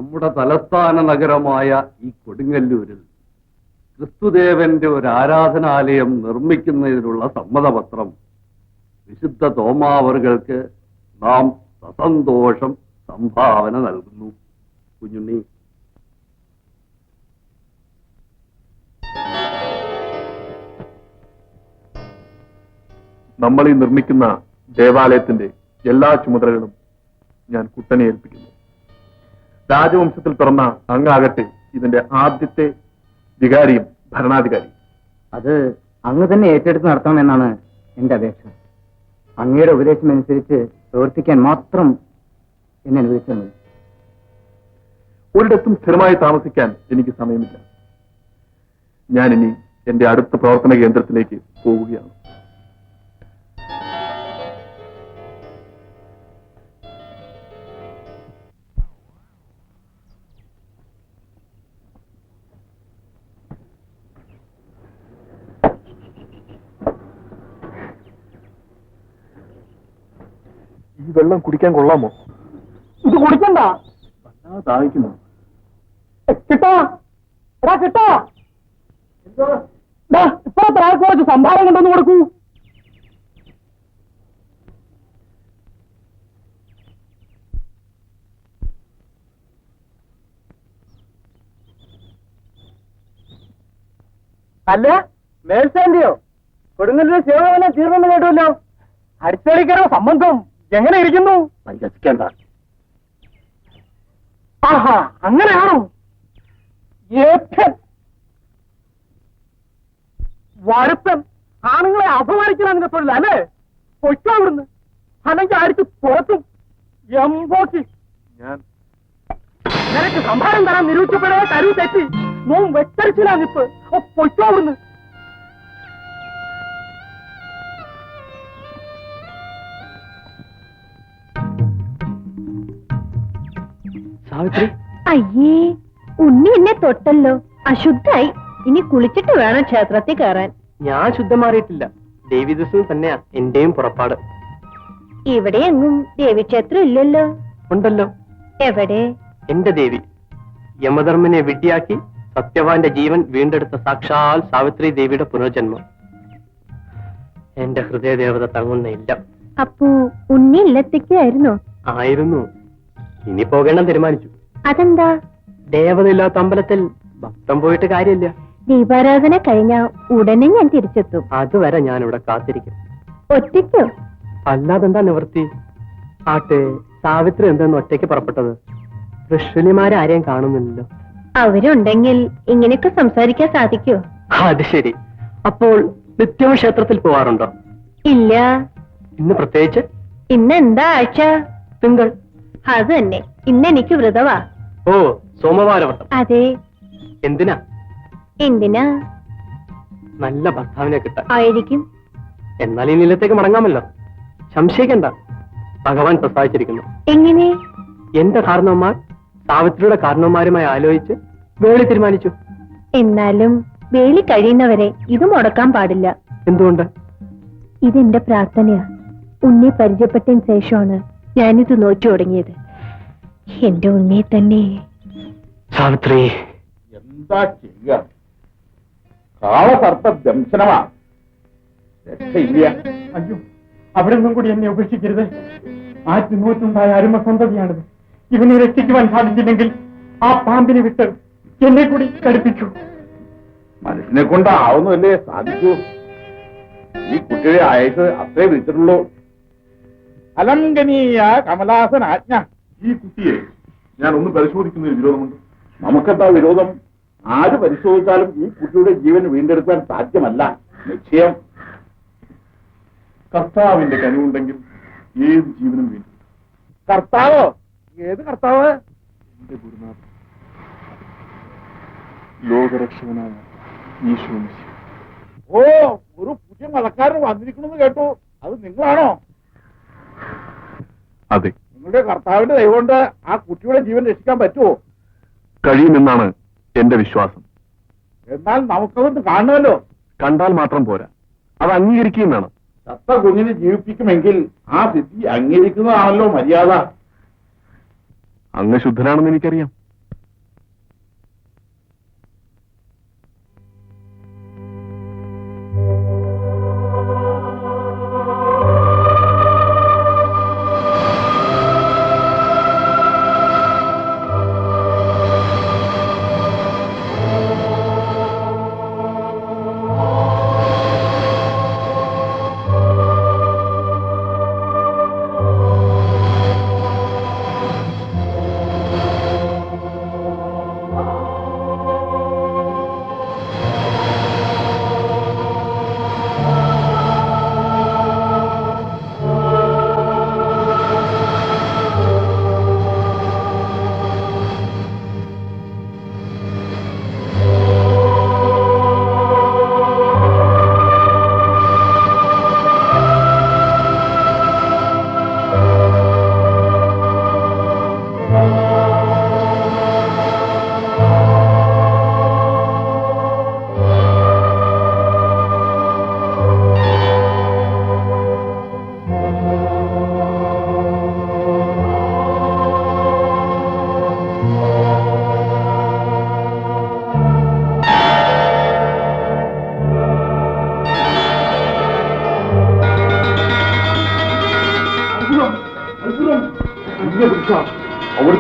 നമ്മുടെ തലസ്ഥാന നഗരമായ ഈ കൊടുങ്ങല്ലൂരിൽ ക്രിസ്തുദേവന്റെ ഒരു ആരാധനാലയം നിർമ്മിക്കുന്നതിനുള്ള സമ്മതപത്രം വിശുദ്ധ തോമാവറുകൾക്ക് നാം സസന്തോഷം സംഭാവന നൽകുന്നു. കുഞ്ഞുണ്ണി, നമ്മൾ ഈ നിർമ്മിക്കുന്ന ദേവാലയത്തിന്റെ എല്ലാ ചുമതലകളും ഞാൻ കുട്ടനെ ഏൽപ്പിക്കുന്നു. രാജവംശത്തിൽ പിറന്ന അങ്ങാകട്ടെ ഇതിന്റെ ആദ്യത്തെ വികാരിയും ഭരണാധികാരിയും. അത് അങ്ങ് തന്നെ ഏറ്റെടുത്ത് നടത്തണമെന്നാണ് എന്റെ അപേക്ഷ. അങ്ങയുടെ ഉപദേശം അനുസരിച്ച് പ്രവർത്തിക്കാൻ മാത്രം എന്നെ അനുവദിച്ചാൽ മതി. ഒരിടത്തും സ്ഥിരമായി താമസിക്കാൻ എനിക്ക് സമയമില്ല. ഞാനിനി എന്റെ അടുത്ത പ്രവർത്തന കേന്ദ്രത്തിലേക്ക് പോവുകയാണ്. ഈ വെള്ളം കുടിക്കാൻ കൊള്ളാമോ? ഇത് കുടിക്കണ്ട. ദാഹിക്കുന്നു. കിട്ടോ എടാ കിട്ടോ, ഇപ്പോഴത്തെ ആൾക്ക് കുറച്ച് സംഭാവന കൊണ്ടൊന്ന് കൊടുക്കൂ. അല്ല, മേൽശാന്തിയോ? കൊടുങ്ങല്ലൂർ സേവനം തീർന്നെന്ന് കേട്ടുമല്ലോ. അടിച്ചടിക്കാരോ സംബന്ധം എങ്ങനെ ഇരിക്കുന്നു? പരിഹസിക്കേണ്ട. ആഹാ, അങ്ങനെയാണോ? വരുത്തൻ ആണുങ്ങളെ അപമാനിക്കണം അതിന്റെ തൊഴിൽ അല്ലേ? പൊയ്ക്കോ അവിടുന്ന്, അല്ലെങ്കിൽ അടിച്ച് പുറത്തും. എമ്പോക്കി നിനക്ക് സംഭാരം തരാൻ നിരൂപിച്ചപ്പോഴേ കരു തെറ്റി നോം വെച്ചരിച്ചില്ല നിപ്പ്. പൊയ്ക്കോ അവിടുന്ന്. സാവിത്രി, അയ്യേ, ഉണ്ണി എന്നെ തൊട്ടല്ലോ. അശുദ്ധായി. ഇനി കുളിച്ചിട്ട് വേണം ക്ഷേത്രത്തിൽ കയറാൻ. ഞാൻ ശുദ്ധം മാറിയിട്ടില്ല. ദേവീദൂസം തന്നെയാ എന്റെയും പുറപ്പാട്. ഇവിടെ എങ്ങും ദേവീക്ഷേത്രം ഇല്ലല്ലോ. ഉണ്ടല്ലോ. എവിടെ? എന്റെ ദേവി യമധർമ്മനെ വിഡ്ഢിയാക്കി സത്യവാന്റെ ജീവൻ വീണ്ടെടുത്ത സാക്ഷാൽ സാവിത്രി ദേവിയുടെ പുനർജന്മം. എന്റെ ഹൃദയദേവത തങ്ങുന്നില്ല. അപ്പോ ഉണ്ണി ഇല്ലത്തേക്കായിരുന്നോ? ആയിരുന്നു. ഇനി പോകണം തീരുമാനിച്ചു. അതെന്താ? ദേവതയില്ലാത്ത അമ്പലത്തിൽ ഭക്തം പോയിട്ട് കാര്യമില്ല. ദീപാരാധന കഴിഞ്ഞ ഉടനെ ഞാൻ തിരിച്ചെത്തും. അതുവരെ ഞാൻ ഇവിടെ കാത്തിരിക്കും. ഒറ്റയ്ക്കോ? അല്ലാതെന്താ നിവൃത്തി? ആട്ടെ, സാവിത്രി എന്തെന്ന് ഒറ്റയ്ക്ക് പുറപ്പെട്ടത്? ഋഷിമാരാരെയും കാണുന്നില്ലല്ലോ. അവരുണ്ടെങ്കിൽ ഇങ്ങനെയൊക്കെ സംസാരിക്കാൻ സാധിക്കോ? അത് ശരി. അപ്പോൾ നിത്യവും ക്ഷേത്രത്തിൽ പോവാറുണ്ടോ? ഇല്ല. ഇന്ന് പ്രത്യേകിച്ച്? ഇന്ന് എന്താ ആഴ്ച? തിങ്കൾ. അത് തന്നെ. ഇന്ന് എനിക്ക് വ്രതവാ. ഓ, സോമവാരവ്രതം. അതെ. എന്തിനാ? എന്തിനാ? നല്ല ഭർത്താവിനെ കിട്ടാൻ. ആയിരിക്കും. എന്നാൽ ഈ നിലത്തേക്ക് മടങ്ങാമല്ലോ. സംശയിക്കണ്ട, ഭഗവാൻ പ്രസാദിച്ചിരിക്കുന്നു. എങ്ങനെ? എന്റെ കാരണവന്മാർ സാവിത്രിയുടെ കാരണവന്മാരുമായി ആലോചിച്ച് വേളി തീരുമാനിച്ചു. എന്നാലും വേളി കഴിയുന്നവരെ ഇത് മുടക്കാൻ പാടില്ല. എന്തുകൊണ്ട്? ഇതെന്റെ പ്രാർത്ഥനയാ. ഉണ്ണി പരിചയപ്പെട്ടതിന് ശേഷമാണ് ഞാനിത് നോച്ചു തുടങ്ങിയത്. എന്റെ ഉണ്ണിയെ തന്നെ. സാവിത്രി, എന്താ ചെയ്യുക? കാളസർപ്പ ദംശനമാ. രക്ഷയില്ല. അയ്യോ, അവിടെ നിന്നും കൂടി എന്നെ ഉപേക്ഷിക്കരുത്. ആറ്റുനൂറ്റുണ്ടായ അരുമ സന്തതിയാണിത്. ഇവനെ രക്ഷിക്കുവാൻ സാധിച്ചില്ലെങ്കിൽ ആ പാമ്പിനെ വിട്ട് എന്നെ കൂടി കടുപ്പിക്കൂ. മനുഷ്യനെ കൊണ്ടാവുന്നല്ലേ സാധിക്കൂ. ഈ കുട്ടിയുടെ ആയുസ് അത്രേ വിളിച്ചിട്ടുള്ളൂ. അലംഘനീയ കമലാസൻ ആജ്ഞ. ഈ കുട്ടിയെ ഞാൻ ഒന്ന് പരിശോധിക്കുന്നതിൽ വിരോധമുണ്ട്. നമുക്കെന്താ വിരോധം? ആര് പരിശോധിച്ചാലും ഈ കുട്ടിയുടെ ജീവൻ വീണ്ടെടുക്കാൻ സാധ്യമല്ല. നിശ്ചയം. കർത്താവിന്റെ കനിവുണ്ടെങ്കിൽ ഏത് ജീവനും വീണ്ടും. കർത്താവോ? ഏത് കർത്താവ്? എന്റെ ഗുരുനാഥൻ, ലോകരക്ഷകനായ ഈശോ മിശിഹ. ഓ, ഒരു പുതിയ മതക്കാരൻ വന്നിരിക്കണമെന്ന് കേട്ടു. അത് നിങ്ങളാണോ? അതെ, നിങ്ങളുടെ കർത്താവിന്റെ ദൈവം കൊണ്ട് ആ കുട്ടിയുടെ ജീവൻ രക്ഷിക്കാൻ പറ്റുമോ? കഴിയുമെന്നാണ് എന്റെ വിശ്വാസം. എന്നാൽ നമുക്കതൊന്ന് കാണുമല്ലോ. കണ്ടാൽ മാത്രം പോരാ, അത് അംഗീകരിക്കുകയും വേണം. ചത്ത കുഞ്ഞിനെ ജീവിപ്പിക്കുമെങ്കിൽ ആ സിദ്ധി അംഗീകരിക്കുന്നതാണല്ലോ മര്യാദ. അങ്ങ് ശുദ്ധനാണെന്ന് എനിക്കറിയാം.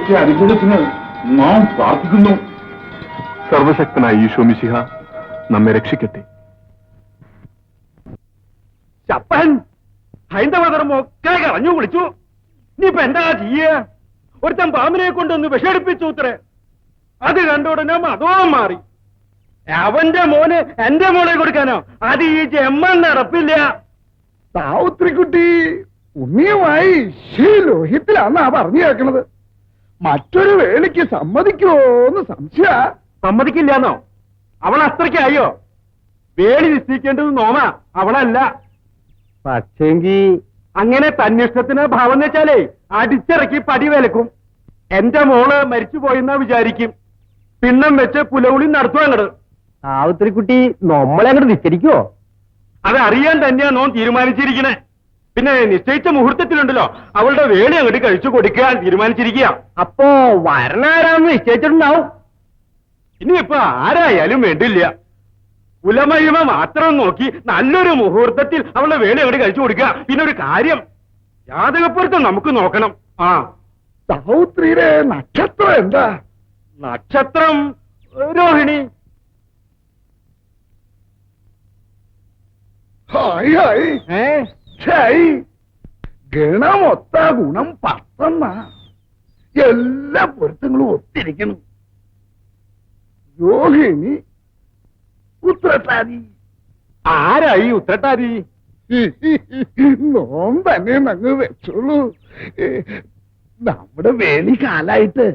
അവിടുത്തെ അനുഗ്രഹത്തിന് നാം പ്രാർത്ഥിക്കുന്നു. സർവശക്തനായ ഈശോ മിശിഹ നമ്മെ രക്ഷിക്കട്ടെ. ചപ്പൻ ഹൈന്ദവധർമ്മം ഒക്കെ കളഞ്ഞു കുളിച്ചു. ഇനിയിപ്പൊ എന്താ ചെയ്യ? ഒരുത്തൻ പാമ്പിനെ കൊണ്ടൊന്ന് വിഷടിപ്പിച്ചു ഉത്തരേ. അത് കണ്ട ഉടനെ മതവും മാറി. അവന്റെ മോന് എന്റെ മോളെ കൊടുക്കാനോ? അത് ഈ ജമ്മൻ നടപ്പില്ല. സാവുത്രിക്കുട്ടി ഉണ്ണിയുമായി ലോഹിത്തിലാന്നാ പറഞ്ഞു കേൾക്കണത്. മറ്റൊരു വേളിക്ക് സമ്മതിക്കുമോന്ന് സംശയ. സമ്മതിക്കില്ലാന്നോ? അവൾ അത്രയ്ക്കായോ? വേളി നിശ്ചയിക്കേണ്ടത് നോമ, അവളല്ല. പക്ഷേങ്കി അങ്ങനെ തന്നിഷ്ടത്തിന് ഭാവം വെച്ചാലേ അടിച്ചിറക്കി പടി വിലക്കും. എന്റെ മോള് മരിച്ചുപോയെന്നാ വിചാരിക്കും. പിണ്ണം വെച്ച് പുലവുളി നടത്തുക അങ്ങട്. സാവിത്രിക്കുട്ടി നമ്മളെ അങ്ങോട്ട് നിശ്ചരിക്കുവോ? അതറിയാൻ തന്നെയാ നോൻ തീരുമാനിച്ചിരിക്കണേ. പിന്നെ നിശ്ചയിച്ച മുഹൂർത്തത്തിലുണ്ടല്ലോ അവളുടെ വേളി അങ്ങോട്ട് കഴിച്ചു കൊടുക്കാൻ തീരുമാനിച്ചിരിക്കുക. അപ്പോ വരണാരാന്ന് നിശ്ചയിച്ചിട്ടുണ്ടാവും. ഇനിയിപ്പോ ആരായാലും വേണ്ടില്ല. കുലമഹിമ മാത്രം നോക്കി നല്ലൊരു മുഹൂർത്തത്തിൽ അവളുടെ വേളി അങ്ങോട്ട് കഴിച്ചു കൊടുക്കുക. പിന്നെ ഒരു കാര്യം, ജാതകപ്പുറത്ത് നമുക്ക് നോക്കണം. ആ സാവുത്രിയുടെ നക്ഷത്രം എന്താ? നക്ഷത്രം രോഹിണി. Hi hi hi. ഗണമൊത്ത ഗുണം 10 എല്ലാ പൊരുത്തങ്ങളും ഒത്തിരിക്കണം. രോഹിണി ഉത്രട്ടാതി. ആരായി ഉത്രട്ടാതി? നോം തന്നെ നങ്ങ് വെച്ചോളൂ. നമ്മുടെ വേലി കാലായിട്ട്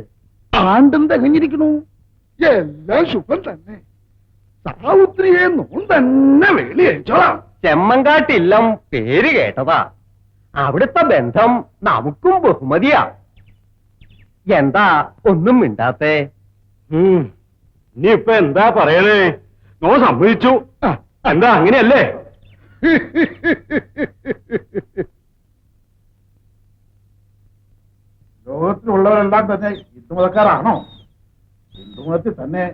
ആണ്ടും തികഞ്ഞിരിക്കണു. എല്ലാം ശുഭം തന്നെ. സാവുത്രിയെ നോം തന്നെ വേലി അയച്ചോളാം. ചെമ്മങ്കാട്ടില്ലം പേര് കേട്ടതാ. അവിടുത്തെ ബന്ധം നമുക്കും ബഹുമതിയാ. എന്താ ഒന്നും മിണ്ടാത്തേ? ഇനിയിപ്പൊ എന്താ പറയണേ? നോ സമ്മതിച്ചു. എന്താ അങ്ങനെയല്ലേ? ലോകത്തിലുള്ളവരെല്ലാം തന്നെ ഹിന്ദുമതക്കാരാണോ? ഹിന്ദുമതത്തിൽ തന്നെ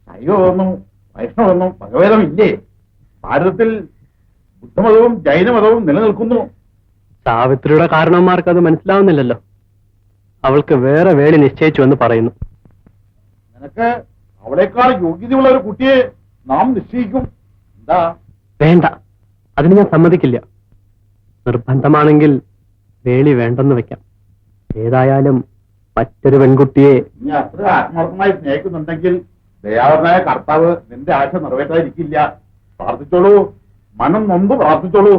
ശൈവമെന്നും വൈഷ്ണവെന്നും ഭഗവേദമില്ലേ? ഭാരതത്തിൽ ബുദ്ധമതവും ജൈനമതവും നിലനിൽക്കുന്നു. സാവിത്രിയുടെ കാരണവന്മാർക്ക് അത് മനസ്സിലാവുന്നില്ലല്ലോ. അവൾക്ക് വേറെ വേളി നിശ്ചയിച്ചു എന്ന് പറയുന്നു. നിനക്ക് അവളെക്കാൾ യോഗ്യതയുള്ള ഒരു കുട്ടിയെ നാം നിശ്ചയിക്കും. എന്താ? വേണ്ട, അതിന് ഞാൻ സമ്മതിക്കില്ല. നിർബന്ധമാണെങ്കിൽ വേളി വേണ്ടെന്ന് വെക്കാം. ഏതായാലും മറ്റൊരു പെൺകുട്ടിയെ നീ അത്ര ആത്മാർത്ഥമായി സ്നേഹിക്കുന്നുണ്ടെങ്കിൽ ദയാവരനായ കർത്താവ് നിന്റെ ആശ നിറവേറ്റാതിരിക്കില്ല. പ്രാർത്ഥിച്ചോളൂ, മനം നൊന്ത് പ്രാർത്ഥിച്ചോളൂ.